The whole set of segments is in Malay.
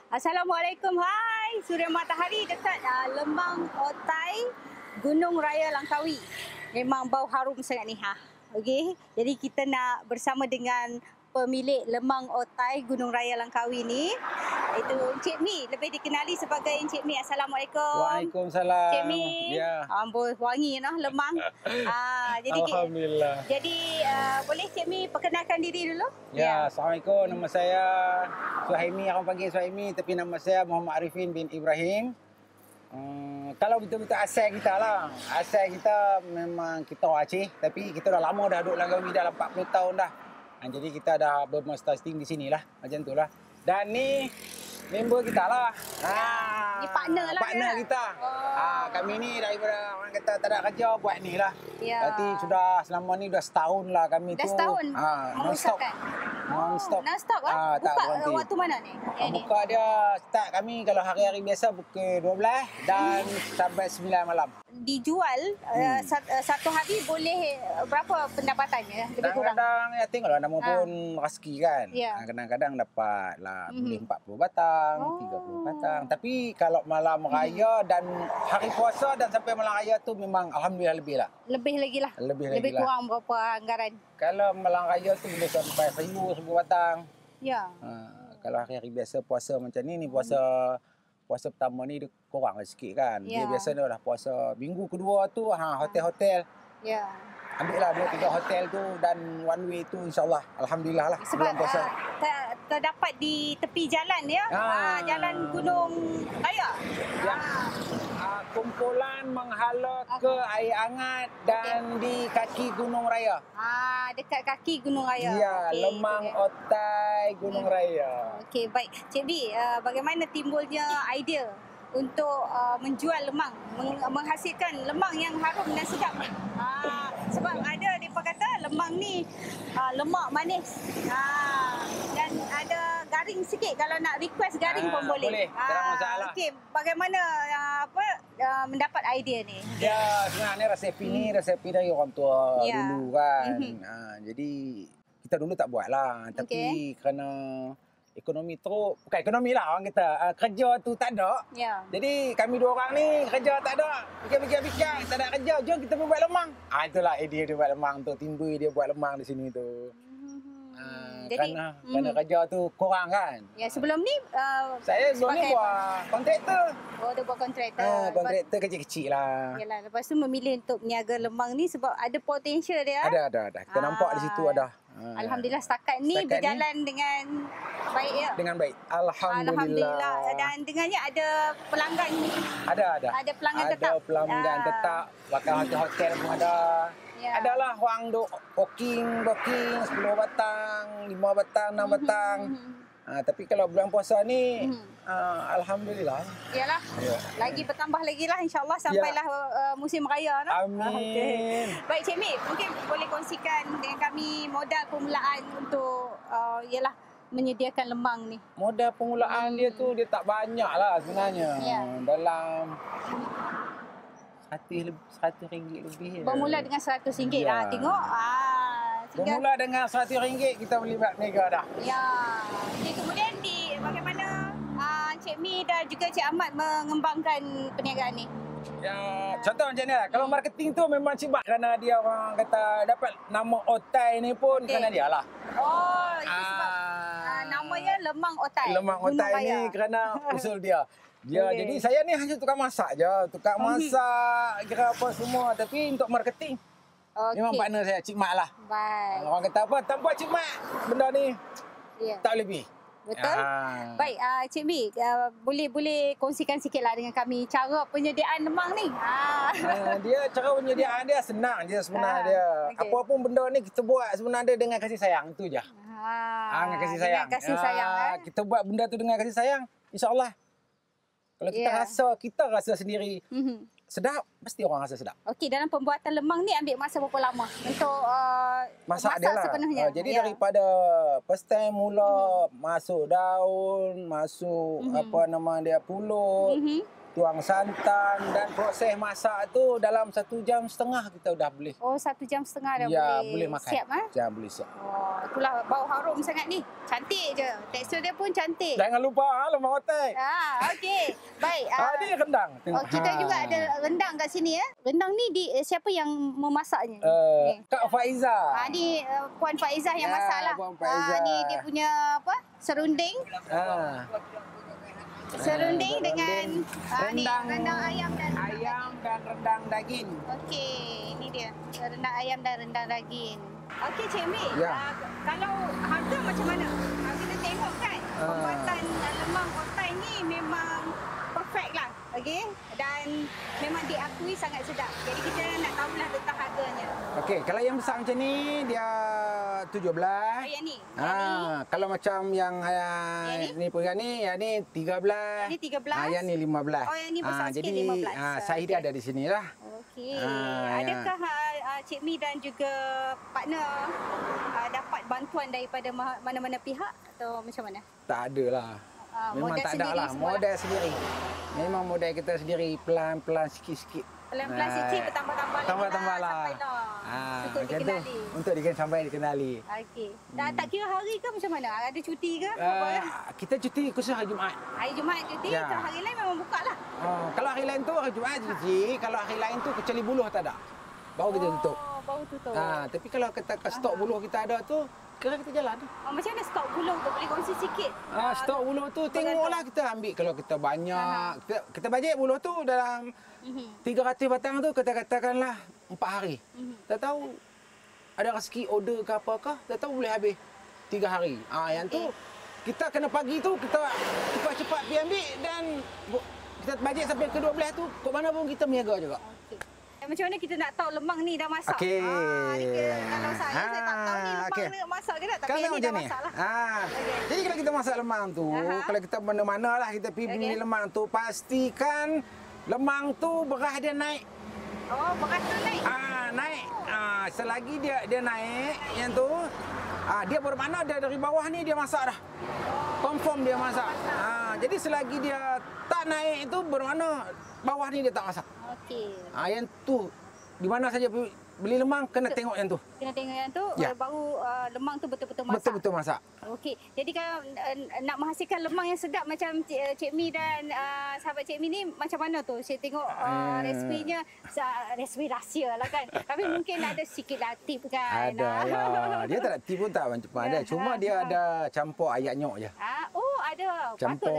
Assalamualaikum. Hai, Suria Matahari dekat Lemang Otai, Gunung Raya Langkawi. Memang bau harum sangat ni. Okey. Jadi kita nak bersama dengan pemilik Lemang Otai, Gunung Raya Langkawi ni. Itu Encik Mi, lebih dikenali sebagai Encik Mi. Assalamualaikum. Waalaikumsalam. Encik Mi. Ya. Amboi, wangi noh lemang. Jadi Alhamdulillah. Jadi boleh Encik Mi perkenalkan diri dulu? Ya, Assalamualaikum. Nama saya Suhaimi, orang panggil Suhaimi, tapi nama saya Muhammad Arifin bin Ibrahim. Kalau betul-betul asal kita lah. Asal kita memang kita orang Aceh, tapi kita dah lama dah duduk Langkawi, dah 40 tahun dah. Jadi kita dah bermastering di sini lah. Macam tu lah. Dan ni member kita lah. Ni partner lah. Partner kita. Kami ni daripada orang kata tak ada kerja, buat ni lah. Ya. Berarti sudah selama ni dah setahun lah kami tu. Dah setahun Non-stop. Non-stop. Non-stop lah? Tak Buka berhenti. waktu mana ni? Buka dia start kami kalau hari-hari biasa pukul 12 dan sampai 9 malam. Dijual satu hari boleh berapa pendapatannya? Lebih kurang? Kadang-kadang ya tengoklah nama pun rezeki kan. Ya. Kadang-kadang dapat lah boleh 40 batang, 30 batang. Tapi kalau malam raya dan hari puasa dan sampai malam raya tu memang alhamdulillah lebih lah. Lebih lagi lah? Lebih Lebih lah. kurang berapa anggaran? Kalau malam raya tu boleh sampai 1000 batang. Ya. Kalau hari-hari biasa puasa macam ni puasa pertama ni dia kurang sikit kan. Ya. Dia biasa dah puasa minggu kedua tu hotel-hotel. Ya. Ambil lah 2-3 hotel tu dan one way tu insyaAllah. Alhamdulillah lah. Sebab bulan puasa. terdapat di tepi jalan ya? Jalan Gunung Raya. Ya. Kumpulan menghala ke air hangat dan di kaki Gunung Raya. Dekat kaki Gunung Raya. Ya, Okey, Lemang itu dia. Otai Gunung Raya. Okey, baik. Cik B, bagaimana timbulnya idea untuk menjual lemang, menghasilkan lemang yang harum dan sedap ni? Sebab ada mereka kata lemang ni lemak manis. Dan ada garing sikit, kalau nak request garing pun boleh. Boleh, tak ada masalah. Okey, bagaimana mendapat idea ni? Ya, sebenarnya resepi dari orang tua Ya. dulu kan. Jadi kita dulu tak buat lah. Tapi kerana ekonomi teruk, bukan ekonomi lah orang kata, kerja tu tak ada. Ya. Jadi kami dua orang ni kerja tak ada. Fikir-fikir, tak ada kerja, jom kita buat lemang. Itulah idea dia buat lemang tu, timbul dia buat lemang di sini tu. Jadi, kerana kerja tu kurang kan. Ya, sebelum ni Saya sebelum ni buat kontraktor. dia buat kontraktor. Kontraktor kecil-kecil lah. Yalah, lepas tu memilih untuk berniaga lemang ni sebab ada potensial dia. Ada. Kita nampak di situ ada. Alhamdulillah setakat ni berjalan dengan baik ya. Dengan baik. Alhamdulillah. Dan dengannya ada pelanggan ni. Ada. Ada pelanggan tetap. Ada pelanggan tetap. Bahkan hotel-hotel pun ada. Ya. Adalah orang duk booking 10 batang, 5 batang, 6 batang. Tapi kalau bulan puasa ni alhamdulillah. Yalah. Ya. Lagi bertambah lagi lah insya-Allah sampailah musim raya no? Amin. Okay. Baik Cik Mi, mungkin boleh kongsikan dengan kami modal permulaan untuk ialah menyediakan lemang ni. Modal permulaan dia tu dia tak banyak lah sebenarnya. Ya. Dalam RM100 lebih. Bermula dengan RM100 Ya. tengok. Bermula dengan RM100 kita boleh buat mega dah. Ya. Jadi kemudian bagaimana Cik Mi dan juga Cik Ahmad mengembangkan perniagaan ni? Ya, contoh macam ni lah. Kalau marketing tu memang cepat kerana dia orang kata dapat nama Otai ni pun kerana dia lah. Itu sebab namanya Lemang Otai. Lemang Otai ni kerana usul dia. Jadi saya ni hanya tukang masak je. Tukang masak, kira apa semua. Tapi untuk marketing, memang partner saya, Cik Mat lah. Baik. Orang kata apa, tanpa Cik Mat, benda ni tak boleh pergi. Betul. Baik, Cik Mi, boleh kongsikan sikitlah dengan kami cara penyediaan lemang ni. Cara penyediaan dia senang je sebenarnya dia. Apa-apa benda ni kita buat sebenarnya dengan kasih sayang, tu je. Dengan kasih sayang. Dengan kasih sayang. Kita buat benda tu dengan kasih sayang, insya-Allah. Kalau kita rasa sendiri sedap, mesti orang rasa sedap. Okey, dalam pembuatan lemang ni ambil masa berapa lama untuk masak dia lah. sepenuhnya? Jadi daripada first time mula masuk daun, masuk apa nama dia pulut, tuang santan dan proses masak tu dalam 1.5 jam kita dah boleh. Oh, 1.5 dah Ya, boleh makan. siap ah. Ya, boleh siap. Oh, itulah bau harum sangat ni. Cantik je. Tekstur dia pun cantik. Jangan lupa lemak otak. Okey. Baik. Ni rendang. Oh, kita juga ada rendang kat sini ya. Rendang ni siapa yang memasaknya? Kak Faizah. Ni Puan Faizah yang masak lah. Puan Faizah. Ni dia punya apa? Serunding. Serunding dengan rendang ayam dan rendang daging. okey, ini dia. Rendang ayam dan rendang daging. Okey, Cik Mi. Ya. Kalau harga macam mana? Kita tengok kan pembuatan lemang otai ni memang perfect lah. Okey, dan memang diakui sangat sedap. Jadi kita nak tahulah tentang harganya. Okey, kalau yang besar macam ni dia 17. Yang ni. Kalau macam yang ni pegang ni, yang ni 13. Yang ni 13. Yang ni 15. Oh, yang ni besar sikit, jadi 15. saiz dia ada di sini lah. Okey. Adakah Cik Mi dan juga partner dapat bantuan daripada mana-mana pihak atau macam mana? Tak ada lah. Memang modal tak ada lah. Modal sendiri. Memang modal kita sendiri pelan-pelan sikit-sikit. Pelan-pelan sikit bertambah-tambah lah. Untuk macam dikenali. Tu, untuk sampai dikenali. Okey. Dan tak kira hari ke macam mana? Ada cuti ke? Kita cuti khusus hari Jumaat. Hari Jumaat cuti, Ya. hari lain memang buka lah. Kalau hari lain tu hari Jumaat cuti, kalau hari lain tu kecuali buluh tak ada. Baru kita tutup. Baru tutup. Tapi kalau kita stok buluh kita ada tu, kira kita jalan. Macam mana stok buluh tu? Boleh kongsi sikit? Stok buluh tu tengoklah kita ambil. Kalau kita banyak, kita bajet buluh tu dalam 300 batang tu, kita katakanlah 4 hari. Tak tahu ada rezeki order ke apakah, tak tahu boleh habis 3 hari. Yang tu kita kena pagi tu kita cepat-cepat pergi ambil dan kita bajet sampai ke 12 tu, kok mana pun kita berniaga juga. Macam mana kita nak tahu lemang ni dah masak? Okey. Kalau saya tak tahu ni lemang ni masak ke tak? Tapi Kan yang ni dah macam masak lah. Jadi kalau kita masak lemang tu, kalau kita mana-mana lah kita pergi beli lemang tu, pastikan lemang tu beras dia naik. Oh, beras tu naik? Naik. Selagi dia naik, yang tu, dia bermakna dia dari bawah ni dia masak dah. Confirm dia masak. Jadi selagi dia tak naik itu bermakna bawah ni dia tak masak. Okey. Yang tu di mana saja beli lemang kena tengok yang tu. Kena tengok yang tu baru lemang tu betul-betul masak. Betul-betul masak. Okey. Jadi kalau nak menghasilkan lemang yang sedap macam Cik Mi dan sahabat Cik Mi ni macam mana tu? Saya tengok resipinya resipi rahsia lah kan. Tapi mungkin ada sikit lah tip kan. Ada lah. Dia tak ada tip pun tak macam ada. Cuma dia ada campur ayak nyok je. Ada. Campur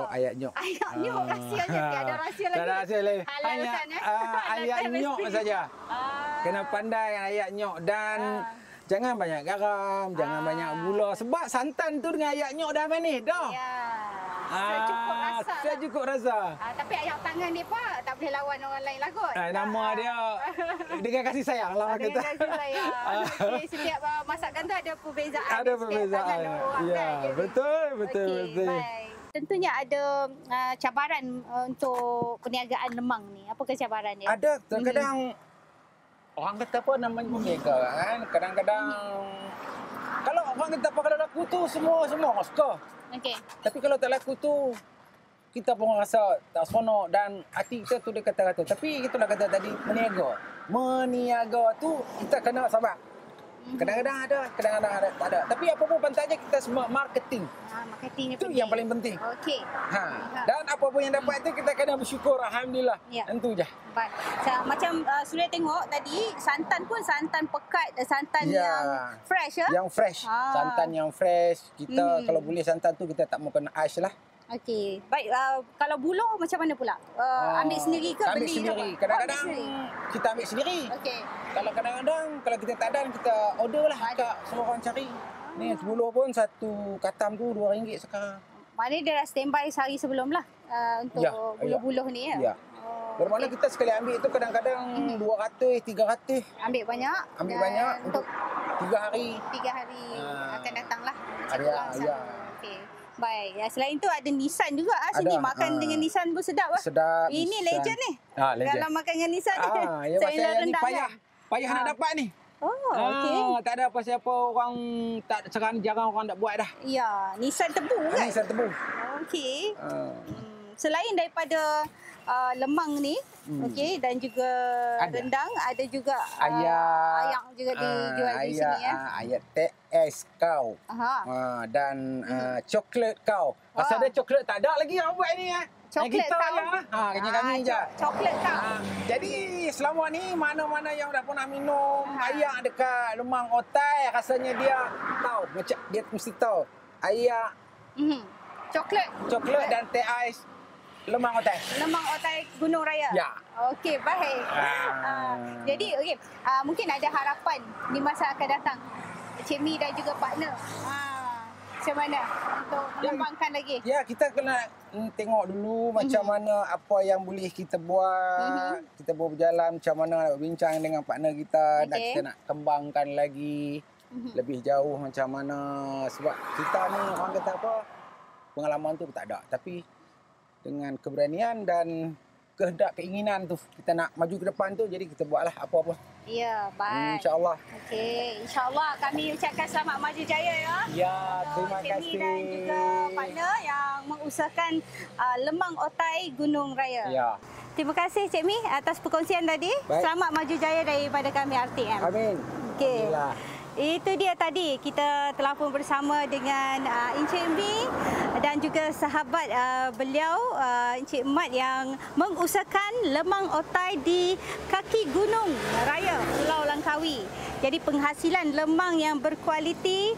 ayak nyok. Ayak nyok rahsianya. Tiada rahsia lagi. Tak ada rahsia lagi. Hanya ayak nyok saja. Kena pandai ayak nyok dan jangan banyak garam, jangan banyak gula sebab santan tu dengan ayak nyok dah manis dah. Ya. Secukup rasa. Secukup rasa. Tapi ayak tangan dia Pak tak boleh lawan orang lain lah kot. Nama dia dengan kasih sayang lah kita. Dengan kasih sayang. Okay, setiap masakan tu ada perbezaan. Ada perbezaan. Ya, betul. Baik. Tentunya ada cabaran untuk perniagaan lemang ni. Apakah cabaran dia? Ada. Kadang-kadang orang kata apa namanya berniaga kan. Kadang-kadang kalau orang kata apa kalau laku tu semua orang suka. Okey. Tapi kalau tak laku tu kita pun rasa tak seronok dan hati kita tu dia kata-kata. Tapi kita nak kata tadi meniaga tu kita kena sabar. Kadang-kadang ada, kadang-kadang tak ada. Tapi apa pun pantasnya kita semua marketing. Marketing itu yang paling penting. Okey. Dan apa pun yang dapat tu kita kena bersyukur, alhamdulillah. Itu je. Baik. Macam sudah tengok tadi santan pun santan pekat, santan yang fresh Yang fresh. Santan yang fresh. Kita kalau boleh santan tu kita tak mau kena ais lah. Okey. Baik, kalau buluh macam mana pula? Ambil sendiri ke ambil beli? Sendiri. Kadang-kadang kita ambil sendiri. Okey. Kalau kadang-kadang kalau kita tak ada kita order lah kat semua orang cari. Ni buluh pun satu katam tu RM2 sekarang. Maknanya dia dah standby sehari sebelum lah untuk buluh-buluh ni ya? Bermakna kita sekali ambil tu kadang-kadang 200, 300. Ambil banyak? Ambil banyak untuk 3 hari. 3 hari akan datang lah. Ya. Okey. Baik. Selain tu ada Nissan juga sini. Makan dengan Nissan pun sedap lah. Sedap. Ini Nissan. Legend ni. Legend. Kalau makan dengan Nissan ni. Ya pasal ni payah nak dapat ni. Okey. Tak ada apa siapa orang tak jarang orang nak buat dah. Ya, Nissan tebu kan? Nissan tebu. Okey. Selain daripada lemang ni, okey, dan juga rendang, ada juga ayak juga dijual di sini ya. Ayak teh ais kau. Dan coklat kau. Pasal ada coklat tak ada lagi orang buat ni Coklat kita kau. kerja kami je. Coklat kau. Jadi selama ni mana-mana yang dah pernah minum ayak dekat lemang otai, rasanya dia tahu, macam dia mesti tahu. Ayak Coklat dan teh ais lemang otai. Lemang Otai Gunung Raya. Ya. Okey, baik. Jadi okey, mungkin ada harapan di masa akan datang. Cik Mi dan juga partner. Macam mana untuk mengembangkan lagi? Ya, kita kena tengok dulu macam mana apa yang boleh kita buat. Kita boleh berjalan macam mana nak berbincang dengan partner kita. Dan kita nak kembangkan lagi lebih jauh macam mana. Sebab kita ni orang kata apa, pengalaman tu tak ada. Tapi dengan keberanian dan kehendak keinginan tu kita nak maju ke depan tu, jadi kita buatlah apa-apa. Ya, baik. InsyaAllah. Okey, insyaAllah kami ucapkan selamat maju jaya ya. Ya, terima Cik Mi kasih. dan juga partner yang mengusahakan lemang otai Gunung Raya. Ya. Terima kasih Cik Mi atas perkongsian tadi. Baik. Selamat maju jaya daripada kami RTM. Amin. Okey. Alhamdulillah. Itu dia tadi kita telah pun bersama dengan Encik Mi dan juga sahabat beliau Encik Mat yang mengusahakan lemang otai di kaki Gunung Raya Pulau Langkawi. Jadi penghasilan lemang yang berkualiti,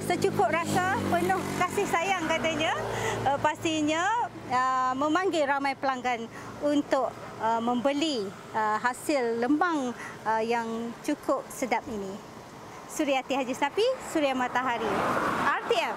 secukup rasa, penuh kasih sayang katanya, pastinya memanggil ramai pelanggan untuk membeli hasil lemang yang cukup sedap ini. Suryati Haji Snapi, Suria Matahari, RTM.